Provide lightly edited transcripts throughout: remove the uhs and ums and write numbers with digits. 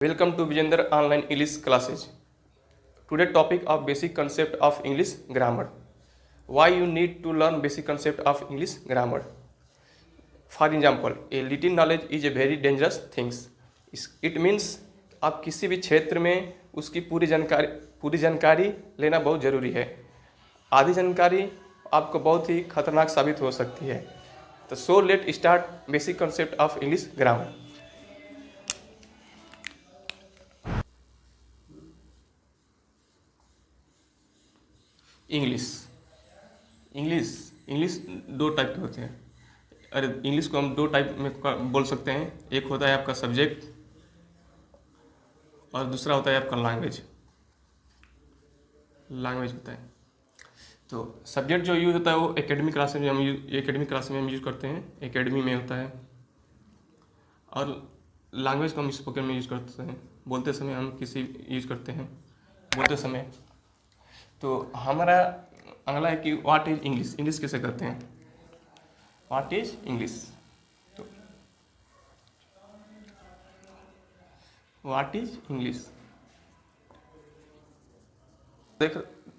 Welcome to Vijender Online English Classes. Today topic of basic concept of English grammar. Why you need to learn basic concept of English grammar? For example, a little knowledge is a very dangerous thing. It means आप किसी भी क्षेत्र में उसकी पूरी जानकारी लेना बहुत ज़रूरी है। आधी जानकारी आपको बहुत ही खतरनाक साबित हो सकती है। तो so let start basic concept of English grammar. English English दो टाइप के होते हैं। अरे इंग्लिश को हम दो टाइप में बोल सकते हैं। एक होता है आपका सब्जेक्ट और दूसरा होता है आपका लैंग्वेज होता है। तो सब्जेक्ट जो यूज़ होता है वो एकेडमिक क्लास में हम यूज़ करते हैं, एकेडमी में होता है। और लैंग्वेज को हम स्पोकन में यूज़ करते हैं, बोलते समय हम किसी यूज़ करते हैं बोलते समय। तो हमारा अगला है कि व्हाट इज इंग्लिश। इंग्लिश कैसे करते हैं, व्हाट इज इंग्लिश। तो व्हाट इज इंग्लिश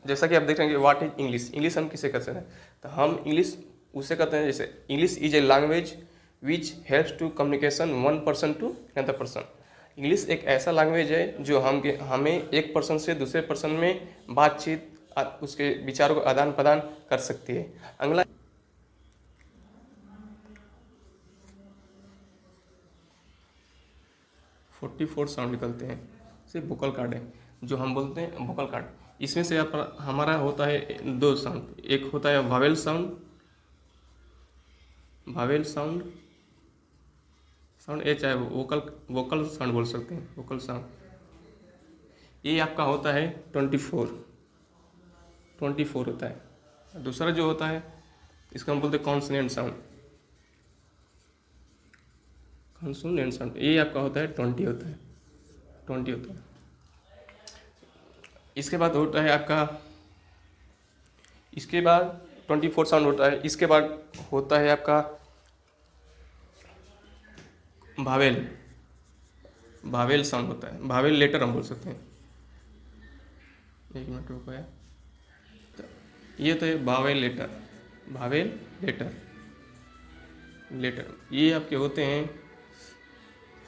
जैसा कि आप देख रहे हैं कि व्हाट इज इंग्लिश हम किसे करते हैं। तो हम इंग्लिश उसे करते हैं जैसे English is a language which helps to communication one person to another person. English एक ऐसा लैंग्वेज है जो हमें एक पर्सन से दूसरे पर्सन में बातचीत उसके विचारों को आदान प्रदान कर सकती है। अगला 44 साउंड निकलते हैं, सिर्फ वोकल कार्ड है जो हम बोलते हैं वोकल कार्ड। इसमें से हमारा होता है दो साउंड, एक होता है वावेल साउंड ये चाहे वोकल साउंड बोल सकते हैं, वोकल साउंड। ये आपका होता है 24 होता है। दूसरा जो होता है इसको हम बोलते हैं कॉन्सोनेंट साउंड, ये आपका होता है 20 होता है। इसके बाद होता है आपका 24 साउंड होता है। इसके बाद होता है आपका भावेल साउंड होता है, भावेल लेटर हम बोल सकते हैं। एक मिनट रुको यार। तो ये तो है भावेल लेटर ये आपके होते हैं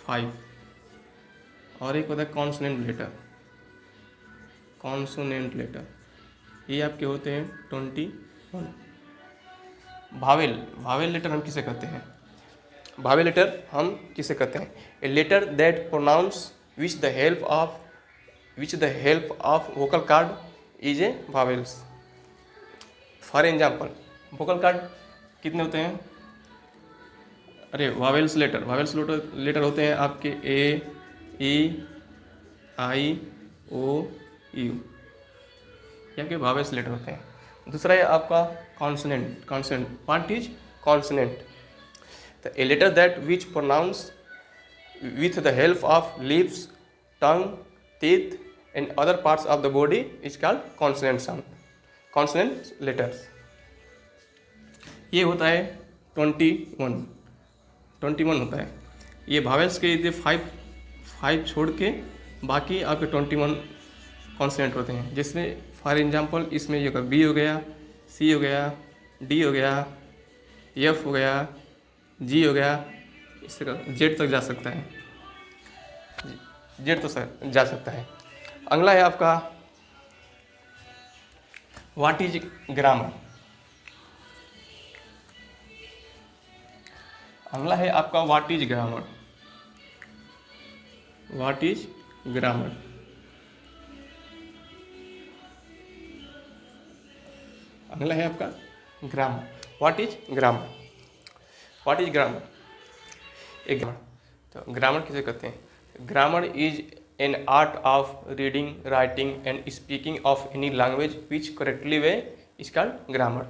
5। और एक होता है कॉन्सोनेंट लेटर ये आपके होते हैं 21। भावेल लेटर हम किसे कहते हैं, a letter that pronounce which the help of vocal cord is a vowels. For example vocal cord कितने होते हैं। अरे वावेल्स लेटर होते हैं आपके ए, ई, आई, ओ, यू, ये आपके वावेल्स लेटर होते हैं। दूसरा है आपका कॉन्सोनेंट। What is consonant. तो a letter that which pronounce with the help of lips, tongue, teeth and other parts of the body is called consonant letters। ये होता है 21 होता है। ये भावेल्स के ये 5 छोड़ के बाकी आपके 21 कॉन्सोनेंट होते हैं। जिसमें फॉर एग्जांपल इसमें ये बी हो गया, सी हो गया, डी हो गया, एफ हो गया, जी हो गया, इस तरह जेड तक जा सकता है। अगला है आपका व्हाट इज ग्रामर। अगला है आपका व्हाट इज ग्रामर। अगला है आपका ग्रामर। What is grammar. तो ग्रामर किसे कहते हैं। Grammar is an art of reading, writing and speaking of any language which correctly way is called grammar.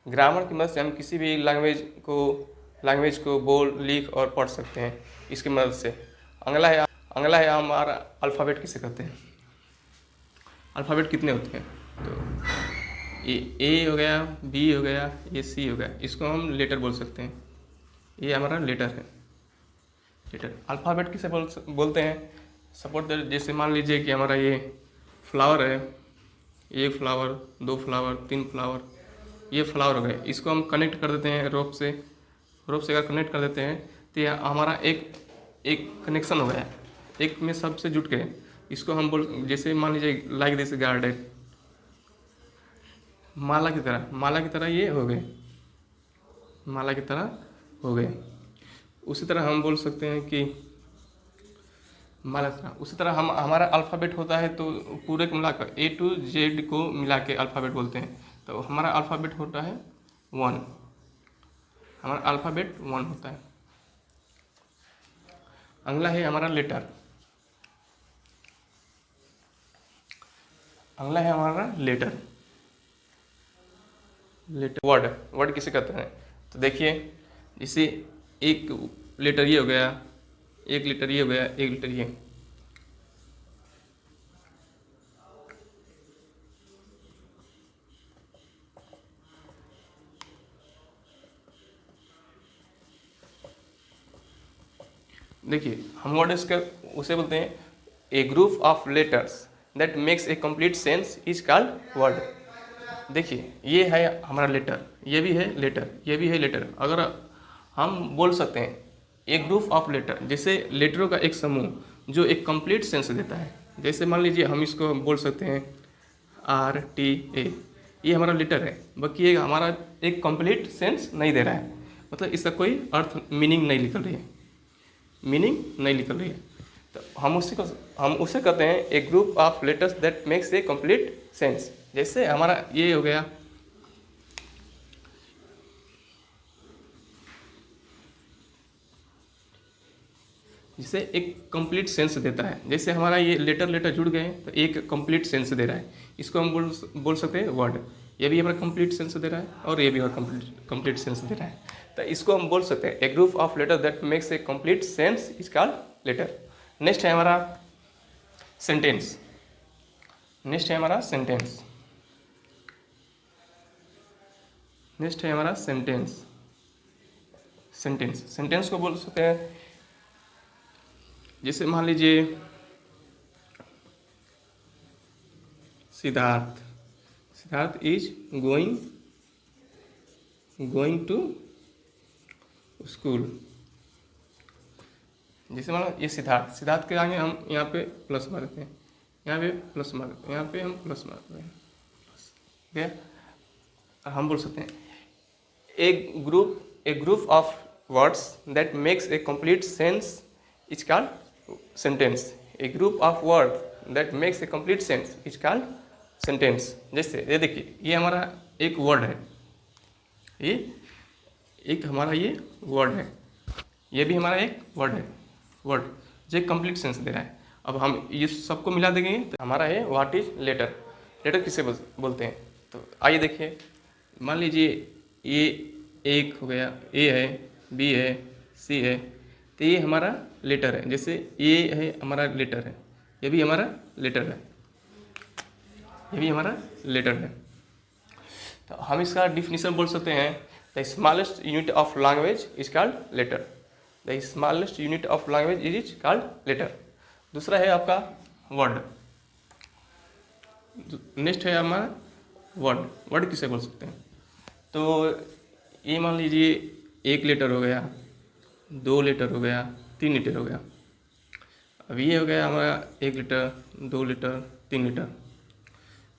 Grammar की मदद से हम किसी भी लैंग्वेज को बोल, लिख और पढ़ सकते हैं इसकी मदद से। अगला है हमारा अल्फ़ाबेट किसे कहते हैं। अल्फ़ाबेट कितने होते हैं। तो ये ए हो गया, बी हो गया, ये सी हो गया, इसको हम लेटर बोल सकते हैं। ये हमारा लेटर है। अल्फ़ाबेट किसे बोलते हैं। सपोज दैट, जैसे मान लीजिए कि हमारा ये फ्लावर है, एक फ्लावर, दो फ्लावर, तीन फ्लावर, ये फ्लावर हो गए। इसको हम कनेक्ट कर देते हैं रोप से। रोप से अगर कनेक्ट कर देते हैं तो ये हमारा एक एक कनेक्शन हो गया, एक में सबसे जुट गए। इसको हम बोल, जैसे मान लीजिए लाइक दिस गार्डन, माला की तरह ये हो गए, माला की तरह हो गए। उसी तरह हम बोल सकते हैं कि माला की तरह, उसी तरह हम हमारा अल्फ़ाबेट होता है तो पूरे को मिलाकर ए टू जेड को मिला के अल्फ़ाबेट बोलते हैं। तो हमारा अल्फ़ाबेट होता है 1, हमारा अल्फ़ाबेट 1 होता है। अगला है हमारा लेटर। अगला है हमारा लेटर। लेटर वर्ड, वर्ड किसे कहते हैं? तो देखिए, जैसे एक लेटर ये हो गया, एक लेटर ये हो गया, एक लेटर ये। देखिए, हम वर्ड इसका उसे बोलते हैं a group of letters that makes a complete sense is called word. देखिए, ये है हमारा लेटर, ये भी है लेटर, ये भी है लेटर। अगर हम बोल सकते हैं एक ग्रुप ऑफ लेटर, जैसे लेटरों का एक समूह जो एक कंप्लीट सेंस देता है। जैसे मान लीजिए हम इसको बोल सकते हैं RTA, ये हमारा लेटर है, बाकी ये हमारा एक कंप्लीट सेंस नहीं दे रहा है, मतलब इसका कोई अर्थ मीनिंग नहीं निकल रही है, मीनिंग नहीं निकल रही है। तो हम उसे कहते हैं a group of letters that makes a complete sense. जैसे हमारा ये हो गया, जिसे एक कंप्लीट सेंस देता है। जैसे हमारा ये लेटर लेटर जुड़ गए तो एक कंप्लीट सेंस दे रहा है, इसको हम बोल सकते हैं वर्ड। ये भी हमारा कंप्लीट सेंस दे रहा है और ये भी हमारा कंप्लीट सेंस दे रहा है। तो इसको हम बोल सकते हैं a group of letter that makes a complete sense is called letter. Next है हमारा सेंटेंस। नेक्स्ट है हमारा सेंटेंस। नेक्स्ट है हमारा सेंटेंस। सेंटेंस को बोल सकते हैं, जैसे मान लीजिए Siddharth, Siddharth is going to school. जैसे मान लो ये सिद्धार्थ, सिद्धार्थ के आगे हम यहाँ पे प्लस मार देते हैं, यहाँ पे प्लस मार देते हैं, यहाँ पे हम प्लस मार देते हैं, ठीक। हम बोल सकते हैं a group of words that makes a complete sense is called sentence. A group of word that makes a complete sense is called sentence. जैसे ये देखिए, ये हमारा एक वर्ड है, ये एक हमारा ये वर्ड है, ये भी हमारा एक वर्ड है, वर्ड जो एक कंप्लीट सेंस दे रहा है। अब हम ये सबको मिला देंगे तो हमारा है व्हाट इज लेटर। लेटर किसे बोलते हैं? तो आइए देखिए, मान लीजिए ये एक हो गया, ए है, बी है, सी है, तो ये हमारा लेटर है। जैसे ये है हमारा लेटर है, ये भी हमारा लेटर है, ये भी हमारा लेटर है। तो हम इसका डिफिनीशन बोल सकते हैं the smallest unit of language is called letter. The smallest unit of language is called letter. दूसरा है आपका वर्ड। नेक्स्ट है हमारा वर्ड। वर्ड किसे बोल सकते हैं? तो ये मान लीजिए एक लेटर हो गया, दो लेटर हो गया, तीन लेटर हो गया। अब ये हो गया हमारा एक लीटर, दो लीटर, तीन लीटर।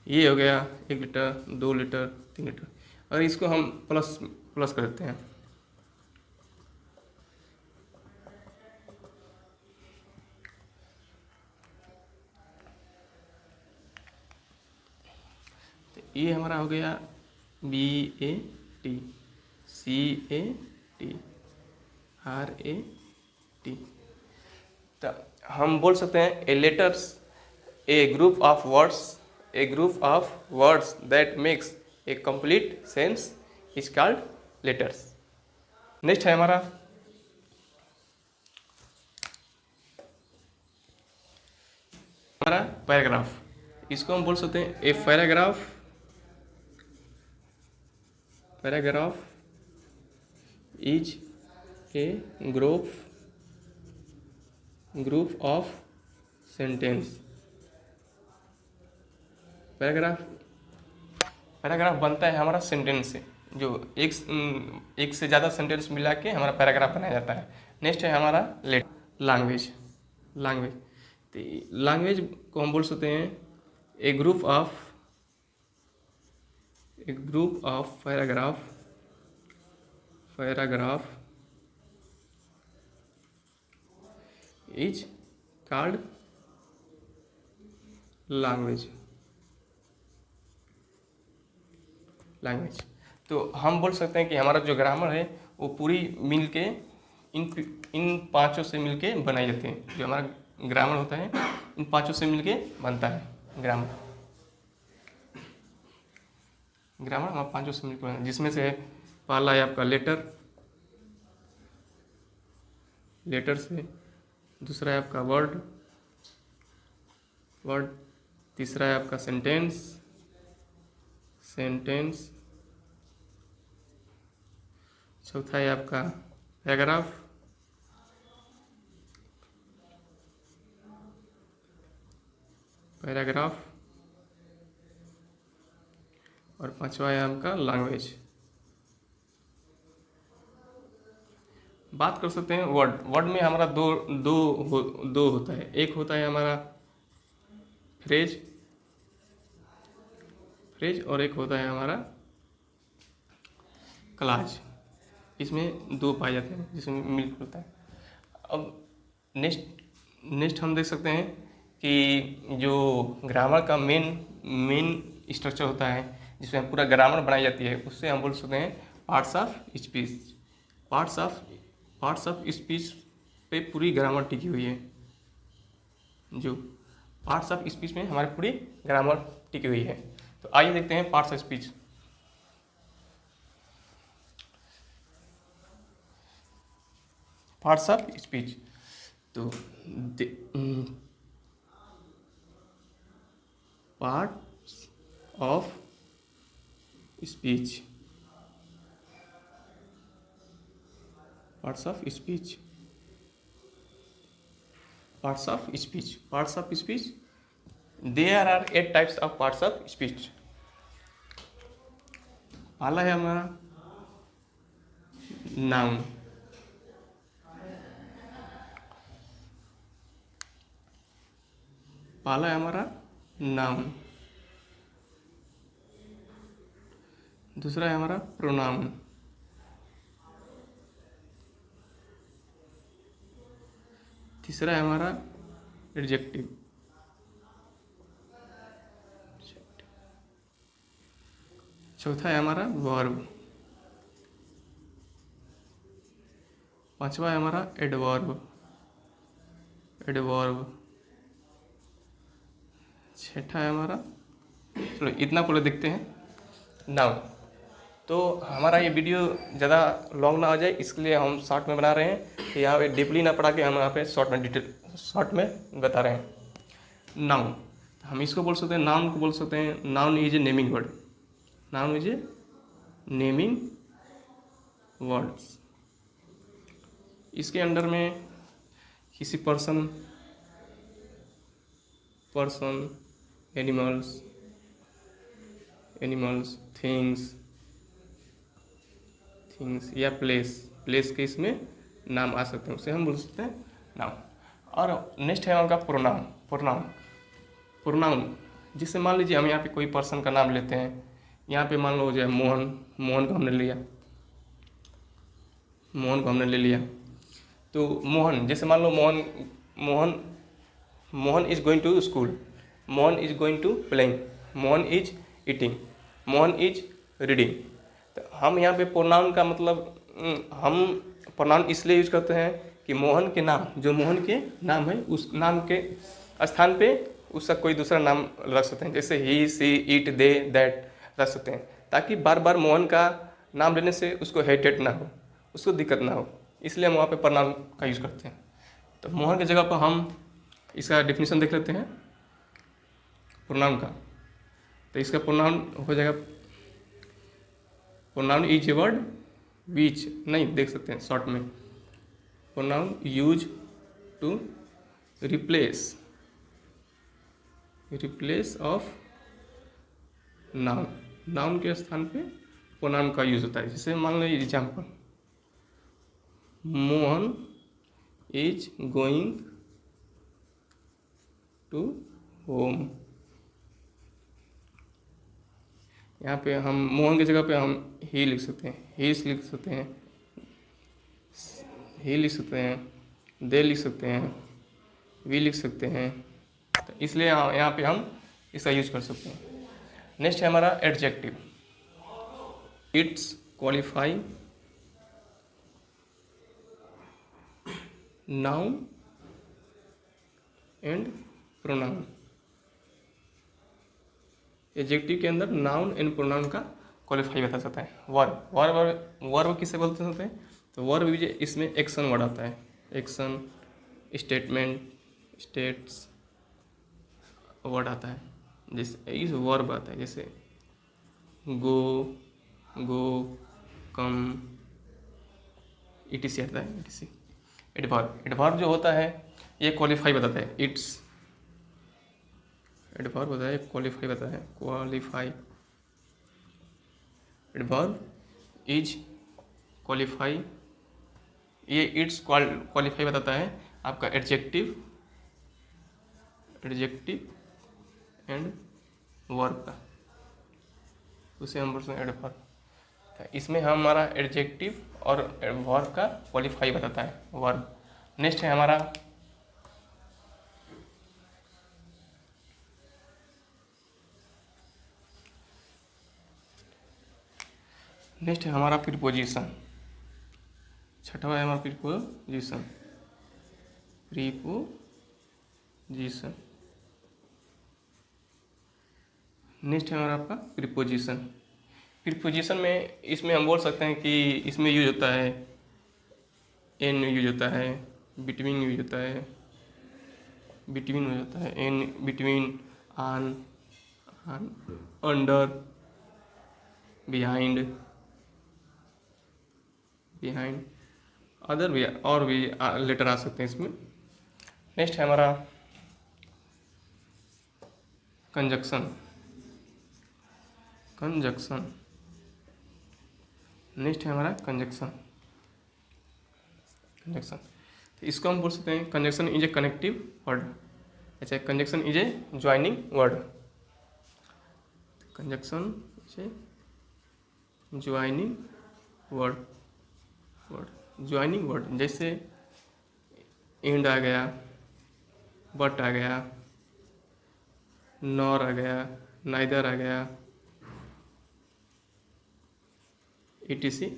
ये हो गया एक लीटर, दो लीटर, तीन लीटर। अगर इसको हम प्लस प्लस कर देते हैं, तो ये हमारा हो गया BAT, CAT, RAT। तो हम बोल सकते हैं a letters a group of words that makes a complete sense is called letters. Next है हमारा पैराग्राफ। इसको हम बोल सकते हैं a paragraph is a group of sentence. Paragraph, paragraph बनता है हमारा सेंटेंस से, जो एक से ज़्यादा सेंटेंस मिला के हमारा पैराग्राफ बनाया जाता है। नेक्स्ट है हमारा लैंग्वेज। लैंग्वेज, तो लैंग्वेज को हम बोल सकते हैं a group of paragraph is called language. Language, तो हम बोल सकते हैं कि हमारा जो ग्रामर है वो पूरी मिल के इन पांचों से मिलके बनाई जाती है। जो हमारा ग्रामर होता है इन पांचों से मिलके बनता है ग्रामर। ग्रामर हमारा पांचों से मिलकर बनता है, जिसमें से पहला है आपका लेटर से, दूसरा है आपका वर्ड, तीसरा है आपका सेंटेंस, चौथा है आपका पैराग्राफ, और पांचवा है आपका लैंग्वेज। बात कर सकते हैं वर्ड में हमारा दो होता है। एक होता है हमारा फ्रेज, और एक होता है हमारा क्लाज। इसमें दो पाए जाते हैं जिसमें मिलकर होता है। अब नेक्स्ट हम देख सकते हैं कि जो ग्रामर का मेन स्ट्रक्चर होता है जिसमें पूरा ग्रामर बनाई जाती है, उससे हम बोल सकते हैं parts of speech. Parts of speech पे पूरी ग्रामर टिकी हुई है। जो पार्ट्स ऑफ स्पीच में हमारी पूरी ग्रामर टिकी हुई है। तो आइए देखते हैं parts of speech. Parts of speech, तो parts of speech, there are 8 types of parts of speech. पहला है हमारा नाउन। दूसरा है हमारा प्रोनाउन। तीसरा है हमारा एडजेक्टिव। चौथा है हमारा वर्ब। पांचवा है हमारा एडवर्ब। छठा है हमारा, चलो इतना पहले देखते हैं नाउन। तो हमारा ये वीडियो ज़्यादा लॉन्ग ना हो जाए इसके लिए हम शॉर्ट में बना रहे हैं। तो यहाँ पे डीपली ना पढ़ा के हम यहाँ पे शॉर्ट में बता रहे हैं। नाउन, हम इसको बोल सकते हैं, नाउन को बोल सकते हैं, noun is a naming word. इसके अंडर में किसी पर्सन, एनिमल्स, थिंग्स या प्लेस के इसमें नाम आ सकते हैं, उसे हम बोल सकते हैं नाउन। और नेक्स्ट है उनका प्रोनाउन, जिससे मान लीजिए हम यहाँ पे कोई पर्सन का नाम लेते हैं। यहाँ पे मान लो जो है मोहन को हमने ले लिया। तो मोहन, जैसे मान लो Mohan is going to school, Mohan is going to playing, Mohan is eating, Mohan is reading. तो हम यहाँ पे प्रोनाउन का मतलब हम प्रोनाउन इसलिए यूज करते हैं कि मोहन के नाम, जो मोहन के नाम है उस नाम के स्थान पे उसका कोई दूसरा नाम रख सकते हैं। जैसे ही, सी, इट, दे, दैट रख सकते हैं, ताकि बार बार मोहन का नाम लेने से उसको हेटेट ना हो, उसको दिक्कत ना हो। इसलिए हम वहाँ पे प्रोनाउन का यूज़ करते हैं। तो मोहन की जगह पर हम इसका डेफिनेशन देख लेते हैं प्रोनाउन का। तो इसका प्रोनाउन हो जाएगा, pronoun is a word which, नहीं देख सकते हैं शॉर्ट में, pronoun use to replace replace of noun, noun के स्थान पे प्रोनाउन का यूज होता है। जैसे मान लो example, Mohan is going to home. यहाँ पे हम मोहन की जगह पे हम ही लिख सकते हैं, हीस लिख सकते हैं, ही लिख सकते हैं, दे लिख सकते हैं, वी लिख सकते हैं। तो इसलिए यहाँ पे हम इसका यूज कर सकते हैं। नेक्स्ट है हमारा adjective. It's qualify noun and pronoun. Adjective के अंदर नाउन एंड प्रोनाउन का क्वालिफाई बता सकता है। वर्ब, वर्ब किसे बोलते होते हैं? तो वर्ब भी इसमें एक्शन वर्ड आता है। एक्शन, स्टेटमेंट, स्टेट्स वर्ड आता है, जैसे इस वर्ब आता है। जैसे गो, गो, कम, etc आता है, etc। एडवर्ब, एडवर्ब जो होता है ये क्वालिफाई बताता है। इट्स एडवर्ब होता है क्वालिफाई बताता है, क्वालिफाई। एडवर्ब इज क्वालिफाई, ये इट्स क्वालिफाई बताता है आपका एडजेक्टिव, एडजेक्टिव एंड वर्ब का, उसे हम बोलते हैं एडवर्ब। इसमें हमारा एडजेक्टिव और वर्ब का क्वालिफाई बताता है, वर्ब। नेक्स्ट है हमारा प्रीपोजिशन। छठवा है हमारा प्रीपोजिशन। प्रीपोजिशन नेक्स्ट है हमारा आपका प्रीपोजिशन। प्रीपोजिशन में इसमें हम बोल सकते हैं कि इसमें यूज होता है एन यूज होता है, बिटवीन यूज होता है, बिटवीन यूज होता है, in, between, on, under, behind, behind, other भी और भी लेटर आ सकते हैं इसमें। नेक्स्ट है हमारा कंजक्शन। कंजक्शन नेक्स्ट है हमारा कंजक्शन। कंजक्शन तो इसको हम बोल सकते हैं conjunction is a connective word. अच्छा, conjunction is a joining word. Conjunction is a joining word, joining word. जैसे एंड आ गया, बट आ गया, नॉर आ गया, नाइदर आ गया, etc।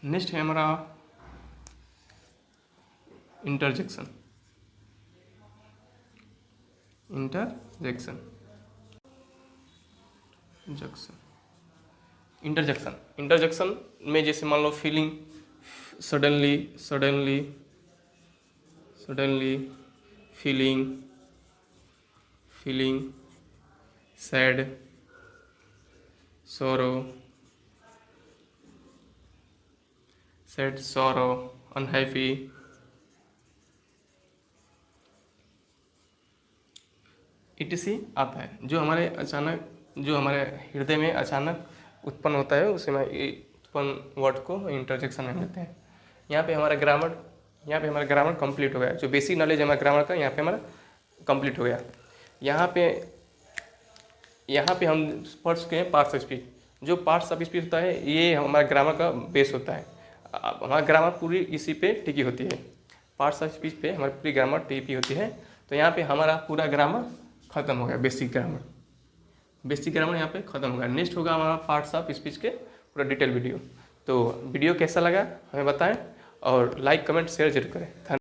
नेक्स्ट है हमारा इंटरजेक्शन। इंटरजेक्शन इंटरजेक्शन इंटरजेक्शन में जैसे मान लो feeling, suddenly, suddenly, suddenly, feeling, feeling, sad, sorrow, sad, sorrow, unhappy, etc आता है। जो हमारे अचानक, जो हमारे हृदय में अचानक उत्पन्न होता है उसे मैं उत्पन्न वर्ड को इंटरजेक्शन में लेते हैं। यहाँ पे हमारा ग्रामर कंप्लीट हो गया। जो बेसिक नॉलेज है हमारा ग्रामर का यहाँ पे हमारा कंप्लीट हो गया। यहाँ पे हम पढ़ चुके हैं पार्ट्स ऑफ स्पीच। जो पार्ट्स ऑफ स्पीच होता है ये हमारा ग्रामर का बेस होता है। हमारा ग्रामर पूरी इसी पे टिकी होती है, पार्ट्स ऑफ स्पीच पे हमारी पूरी ग्रामर टिकी होती है। तो यहाँ पे हमारा पूरा ग्रामर खत्म हो गया, बेसिक ग्रामर यहाँ पे खत्म हो गया। नेक्स्ट होगा हमारा पार्ट्स ऑफ स्पीच के पूरा डिटेल वीडियो। तो वीडियो कैसा लगा हमें बताएं और लाइक, कमेंट, शेयर जरूर करें।